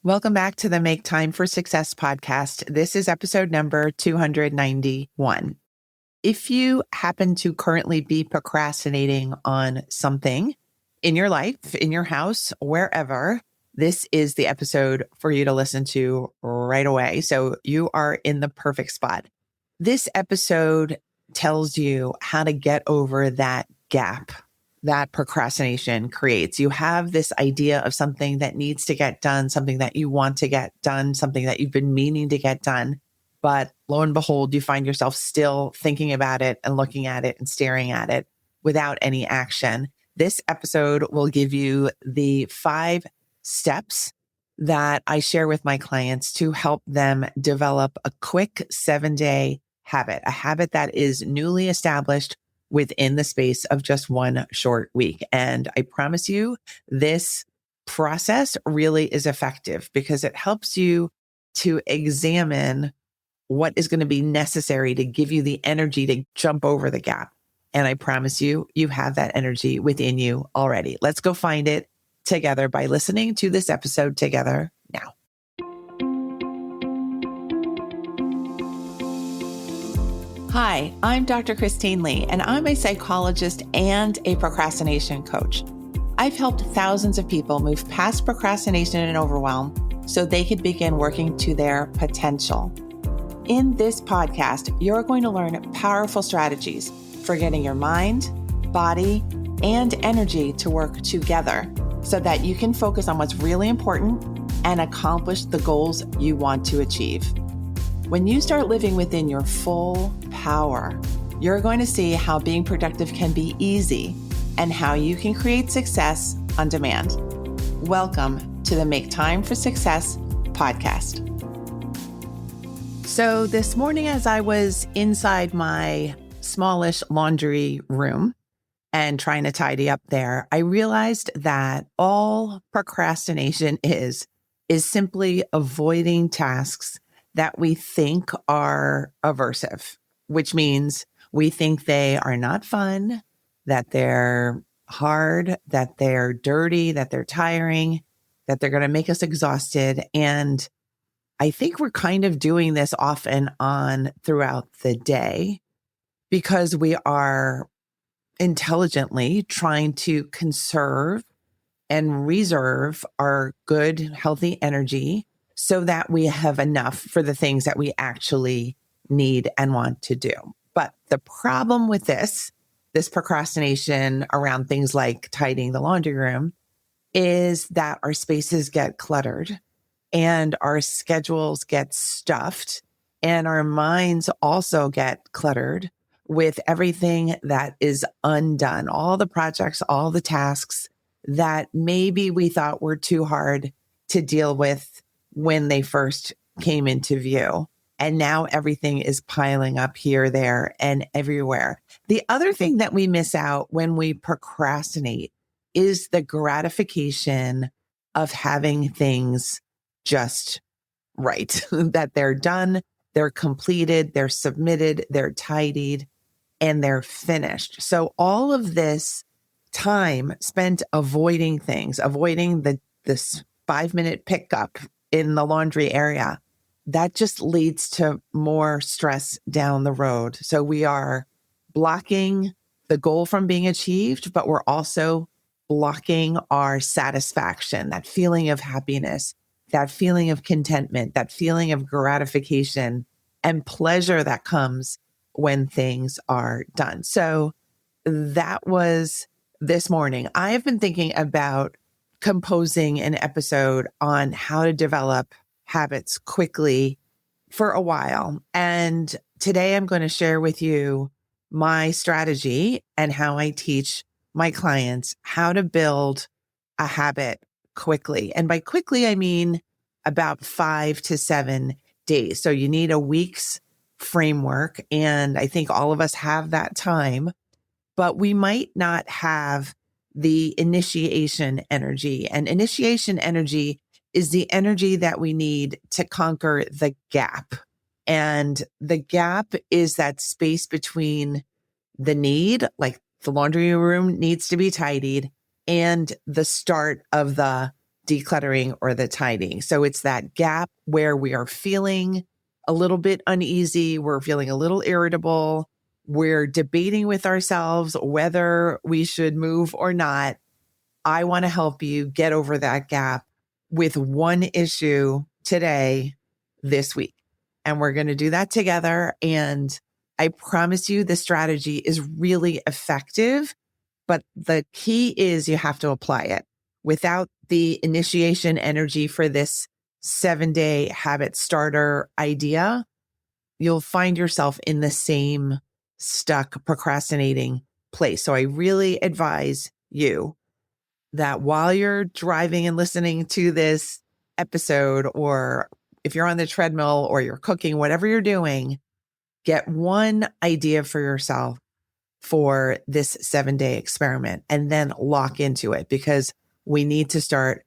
Welcome back to the Make Time for Success podcast. This is episode number 291. If you happen to currently be procrastinating on something in your life, in your house, wherever, this is the episode for you to listen to right away. So you are in the perfect spot. This episode tells you how to get over that gap that procrastination creates. You have this idea of something that needs to get done, something that you want to get done, something that you've been meaning to get done. But lo and behold, you find yourself still thinking about it and looking at it and staring at it without any action. This episode will give you the 5 steps that I share with my clients to help them develop a quick 7-day habit, a habit that is newly established within the space of just one short week. And I promise you, this process really is effective because it helps you to examine what is going to be necessary to give you the energy to jump over the gap. And I promise you, you have that energy within you already. Let's go find it together by listening to this episode together now. Hi, I'm Dr. Christine Lee, and I'm a psychologist and a procrastination coach. I've helped thousands of people move past procrastination and overwhelm so they could begin working to their potential. In this podcast, you're going to learn powerful strategies for getting your mind, body, and energy to work together so that you can focus on what's really important and accomplish the goals you want to achieve. When you start living within your full power, you're going to see how being productive can be easy and how you can create success on demand. Welcome to the Make Time for Success podcast. So this morning, as I was inside my smallish laundry room and trying to tidy up there, I realized that all procrastination is simply avoiding tasks that we think are aversive, which means we think they are not fun, that they're hard, that they're dirty, that they're tiring, that they're going to make us exhausted. And I think we're kind of doing this off and on throughout the day because we are intelligently trying to conserve and reserve our good, healthy energy so that we have enough for the things that we actually need and want to do. But the problem with this procrastination around things like tidying the laundry room is that our spaces get cluttered and our schedules get stuffed and our minds also get cluttered with everything that is undone, all the projects, all the tasks that maybe we thought were too hard to deal with when they first came into view. And now everything is piling up here, there, and everywhere. The other thing that we miss out when we procrastinate is the gratification of having things just right, that they're done, they're completed, they're submitted, they're tidied, and they're finished. So all of this time spent avoiding things, avoiding this 5-minute pickup in the laundry area, that just leads to more stress down the road. So we are blocking the goal from being achieved, but we're also blocking our satisfaction, that feeling of happiness, that feeling of contentment, that feeling of gratification and pleasure that comes when things are done. So that was this morning. I have been thinking about composing an episode on how to develop habits quickly for a while. And today I'm going to share with you my strategy and how I teach my clients how to build a habit quickly. And by quickly, I mean about 5 to 7 days. So you need a week's framework. And I think all of us have that time, but we might not have the initiation energy. And initiation energy is the energy that we need to conquer the gap. And the gap is that space between the need, like the laundry room needs to be tidied, and the start of the decluttering or the tidying. So it's that gap where we are feeling a little bit uneasy. We're feeling a little irritable. We're debating with ourselves whether we should move or not. I want to help you get over that gap with one issue today, this week. And we're going to do that together. And I promise you the strategy is really effective, but the key is you have to apply it. Without the initiation energy for this 7-day habit starter idea, you'll find yourself in the same stuck procrastinating place. So I really advise you that while you're driving and listening to this episode, or if you're on the treadmill or you're cooking, whatever you're doing, get one idea for yourself for this 7-day experiment and then lock into it, because we need to start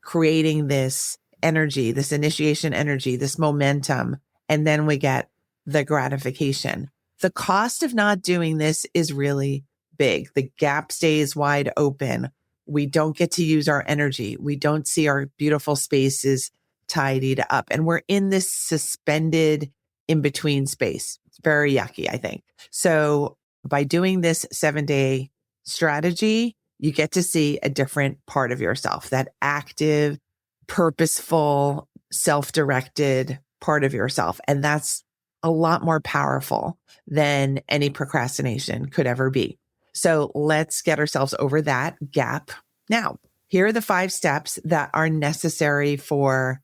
creating this energy, this initiation energy, this momentum, and then we get the gratification. The cost of not doing this is really big. The gap stays wide open. We don't get to use our energy. We don't see our beautiful spaces tidied up. And we're in this suspended in between space. It's very yucky, I think. So by doing this 7-day strategy, you get to see a different part of yourself, that active, purposeful, self-directed part of yourself. And that's a lot more powerful than any procrastination could ever be. So let's get ourselves over that gap. Now, here are the 5 steps that are necessary for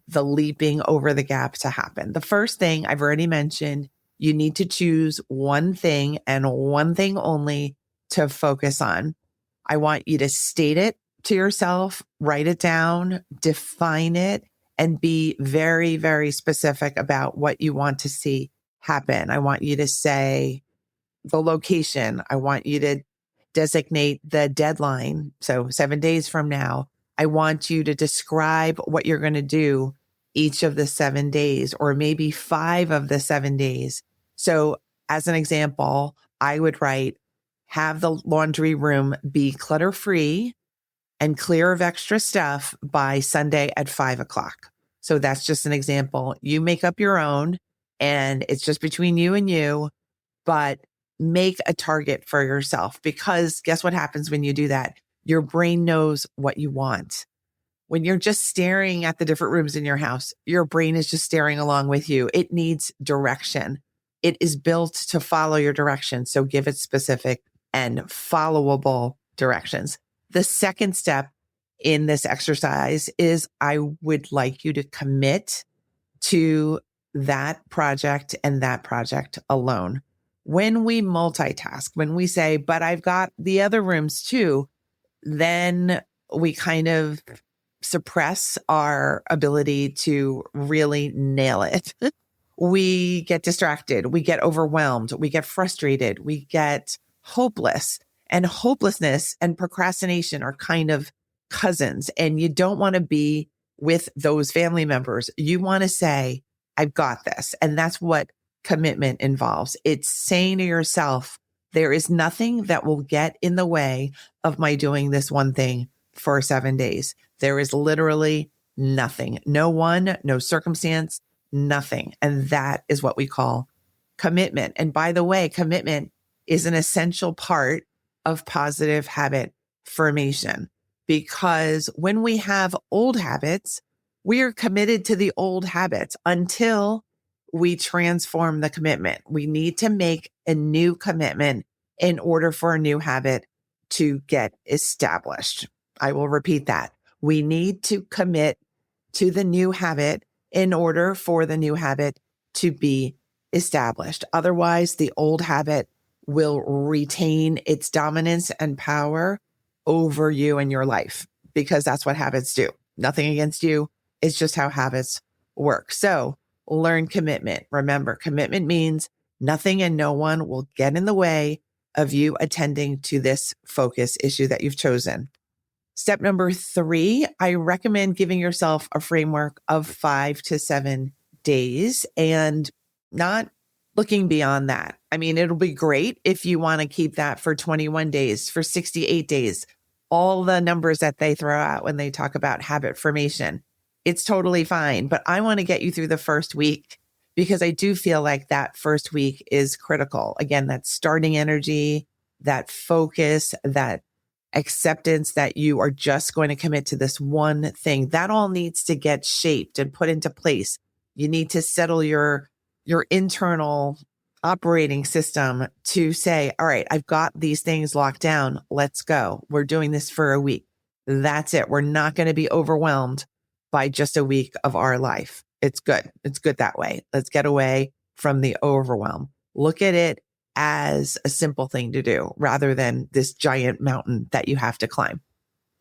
the leaping over the gap to happen. The first thing I've already mentioned, you need to choose one thing and one thing only to focus on. I want you to state it to yourself, write it down, define it, and be very, very specific about what you want to see happen. I want you to say the location. I want you to designate the deadline. So 7 days from now, I want you to describe what you're going to do each of the 7 days, or maybe 5 of the 7 days. So as an example, I would write, have the laundry room be clutter-free and clear of extra stuff by Sunday at 5 o'clock. So that's just an example. You make up your own, and it's just between you and you, but make a target for yourself, because guess what happens when you do that? Your brain knows what you want. When you're just staring at the different rooms in your house, your brain is just staring along with you. It needs direction. It is built to follow your direction. So give it specific and followable directions. The second step in this exercise is I would like you to commit to that project and that project alone. When we multitask, when we say, but I've got the other rooms too, then we kind of suppress our ability to really nail it. We get distracted. We get overwhelmed. We get frustrated. We get hopeless. And hopelessness and procrastination are kind of cousins. And you don't want to be with those family members. You want to say, I've got this. And that's what commitment involves. It's saying to yourself, there is nothing that will get in the way of my doing this one thing for 7 days. There is literally nothing, no one, no circumstance, nothing. And that is what we call commitment. And by the way, commitment is an essential part of positive habit formation, because when we have old habits, we are committed to the old habits until we transform the commitment. We need to make a new commitment in order for a new habit to get established. I will repeat that. We need to commit to the new habit in order for the new habit to be established. Otherwise, the old habit will retain its dominance and power over you and your life, because that's what habits do. Nothing against you. It's just how habits work. So learn commitment. Remember, commitment means nothing and no one will get in the way of you attending to this focus issue that you've chosen. Step number 3, I recommend giving yourself a framework of 5 to 7 days and not looking beyond that. I mean, it'll be great if you want to keep that for 21 days, for 68 days, all the numbers that they throw out when they talk about habit formation. It's totally fine. But I want to get you through the first week because I do feel like that first week is critical. Again, that starting energy, that focus, that acceptance that you are just going to commit to this one thing. That all needs to get shaped and put into place. You need to settle your internal operating system to say, all right, I've got these things locked down. Let's go. We're doing this for a week. That's it. We're not going to be overwhelmed by just a week of our life. It's good. It's good that way. Let's get away from the overwhelm. Look at it as a simple thing to do rather than this giant mountain that you have to climb.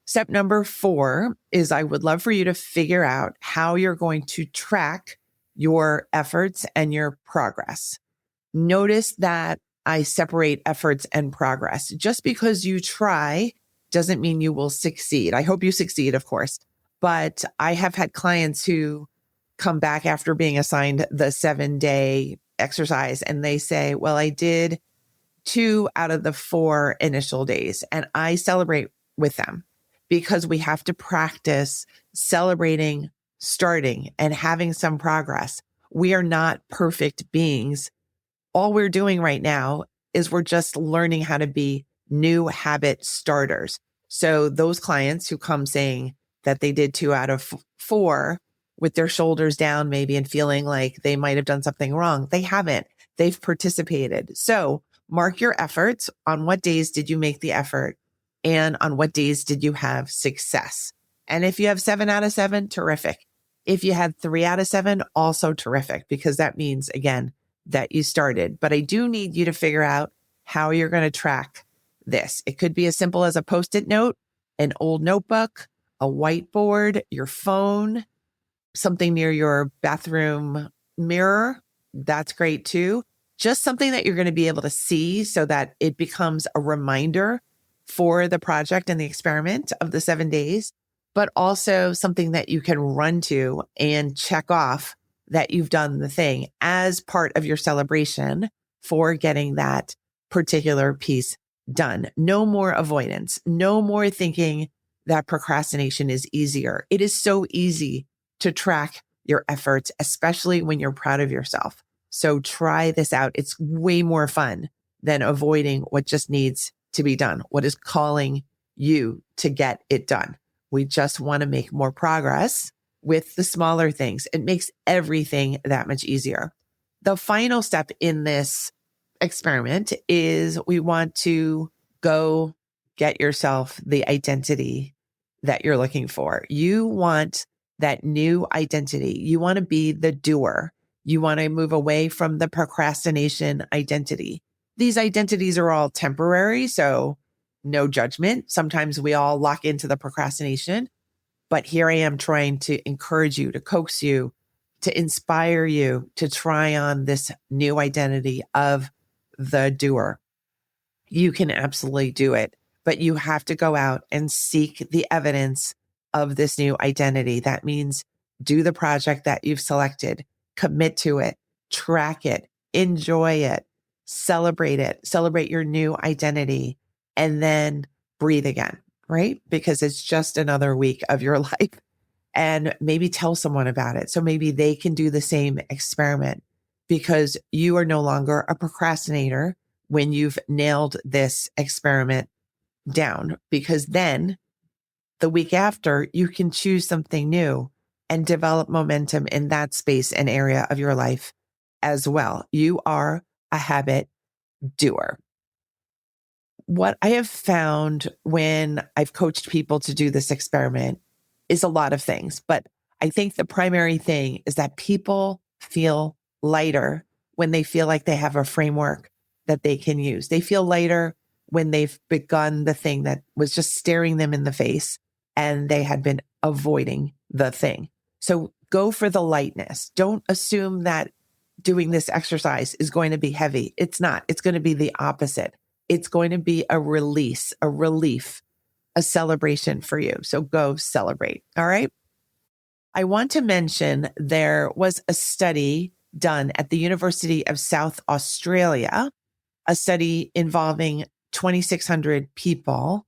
Step number 4 is I would love for you to figure out how you're going to track your efforts and your progress. Notice that I separate efforts and progress. Just because you try doesn't mean you will succeed. I hope you succeed, of course, but I have had clients who come back after being assigned the 7-day exercise and they say, well, I did 2 out of the 4 initial days, and I celebrate with them because we have to practice celebrating, starting, and having some progress. We are not perfect beings. All we're doing right now is we're just learning how to be new habit starters. So those clients who come saying that they did 2 out of 4 with their shoulders down maybe and feeling like they might have done something wrong, they haven't. They've participated. So mark your efforts. On what days did you make the effort? And on what days did you have success? And if you have 7 out of 7, terrific. If you had 3 out of 7, also terrific, because that means, again, that you started. But I do need you to figure out how you're going to track this. It could be as simple as a Post-it note, an old notebook, a whiteboard, your phone, something near your bathroom mirror. That's great too. Just something that you're going to be able to see so that it becomes a reminder for the project and the experiment of the 7 days, but also something that you can run to and check off that you've done the thing as part of your celebration for getting that particular piece done. No more avoidance, no more thinking that procrastination is easier. It is so easy to track your efforts, especially when you're proud of yourself. So try this out. It's way more fun than avoiding what just needs to be done, what is calling you to get it done. We just want to make more progress with the smaller things. It makes everything that much easier. The final step in this experiment is we want to go get yourself the identity that you're looking for. You want that new identity. You want to be the doer. You want to move away from the procrastination identity. These identities are all temporary, so no judgment. Sometimes we all lock into the procrastination, but here I am trying to encourage you, to coax you, to inspire you to try on this new identity of the doer. You can absolutely do it, but you have to go out and seek the evidence of this new identity. That means do the project that you've selected, commit to it, track it, enjoy it, celebrate your new identity, and then breathe again, right? Because it's just another week of your life. And maybe tell someone about it. So maybe they can do the same experiment because you are no longer a procrastinator when you've nailed this experiment down, because then the week after you can choose something new and develop momentum in that space and area of your life as well. You are a habit doer. What I have found when I've coached people to do this experiment is a lot of things, but I think the primary thing is that people feel lighter when they feel like they have a framework that they can use. They feel lighter when they've begun the thing that was just staring them in the face and they had been avoiding the thing. So go for the lightness. Don't assume that doing this exercise is going to be heavy. It's not. It's going to be the opposite. It's going to be a release, a relief, a celebration for you. So go celebrate. All right. I want to mention there was a study done at the University of South Australia, a study involving 2,600 people.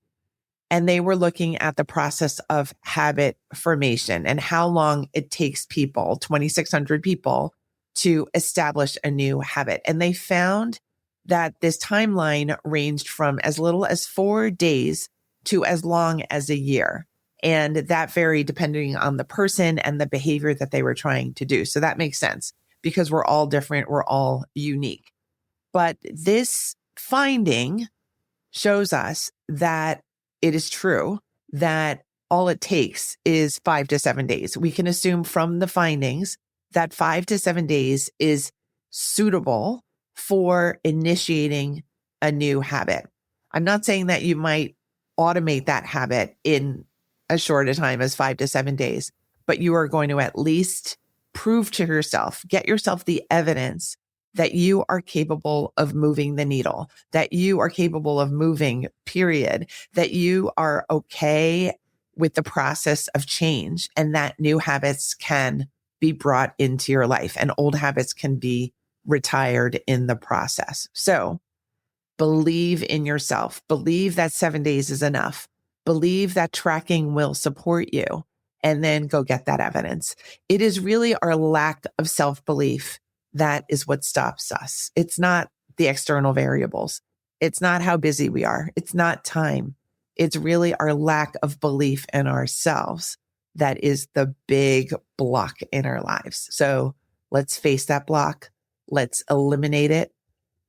And they were looking at the process of habit formation and how long it takes people, 2,600 people, to establish a new habit. And they found that this timeline ranged from as little as 4 days to as long as a year. And that varied depending on the person and the behavior that they were trying to do. So that makes sense because we're all different. We're all unique. But this finding shows us that it is true that all it takes is 5 to 7 days. We can assume from the findings that 5 to 7 days is suitable for initiating a new habit. I'm not saying that you might automate that habit in as short a time as 5 to 7 days, but you are going to at least prove to yourself, get yourself the evidence that you are capable of moving the needle, that you are capable of moving, period, that you are okay with the process of change and that new habits can be brought into your life and old habits can be retired in the process. So believe in yourself. Believe that 7 days is enough. Believe that tracking will support you and then go get that evidence. It is really our lack of self-belief that is what stops us. It's not the external variables. It's not how busy we are. It's not time. It's really our lack of belief in ourselves that is the big block in our lives. So let's face that block. Let's eliminate it.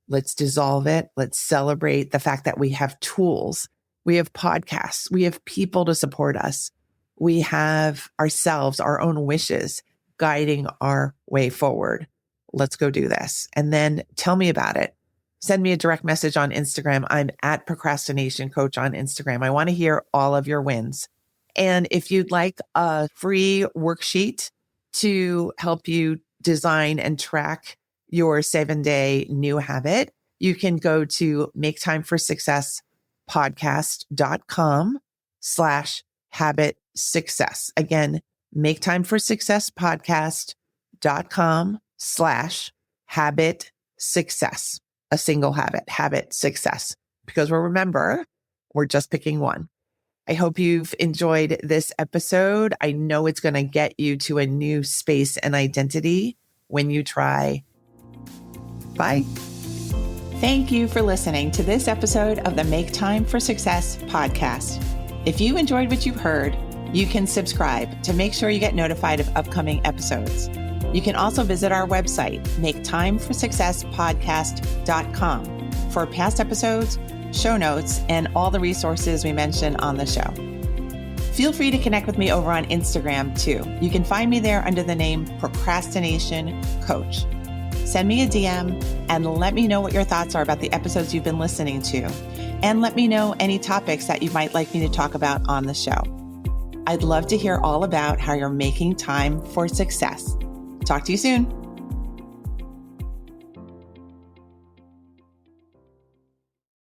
Let's dissolve it. Let's celebrate the fact that we have tools. We have podcasts. We have people to support us. We have ourselves, our own wishes guiding our way forward. Let's go do this. And then tell me about it. Send me a direct message on Instagram. I'm at Procrastination Coach on Instagram. I want to hear all of your wins. And if you'd like a free worksheet to help you design and track your 7-day new habit, you can go to maketimeforsuccesspodcast.com/habit success. Again, maketimeforsuccesspodcast.com/habit success. A single habit success. Because remember, we're just picking one. I hope you've enjoyed this episode. I know it's going to get you to a new space and identity when you try. Bye. Thank you for listening to this episode of the Make Time for Success podcast. If you enjoyed what you've heard, you can subscribe to make sure you get notified of upcoming episodes. You can also visit our website, maketimeforsuccesspodcast.com, for past episodes, show notes, and all the resources we mentioned on the show. Feel free to connect with me over on Instagram too. You can find me there under the name Procrastination Coach. Send me a DM and let me know what your thoughts are about the episodes you've been listening to. And let me know any topics that you might like me to talk about on the show. I'd love to hear all about how you're making time for success. Talk to you soon.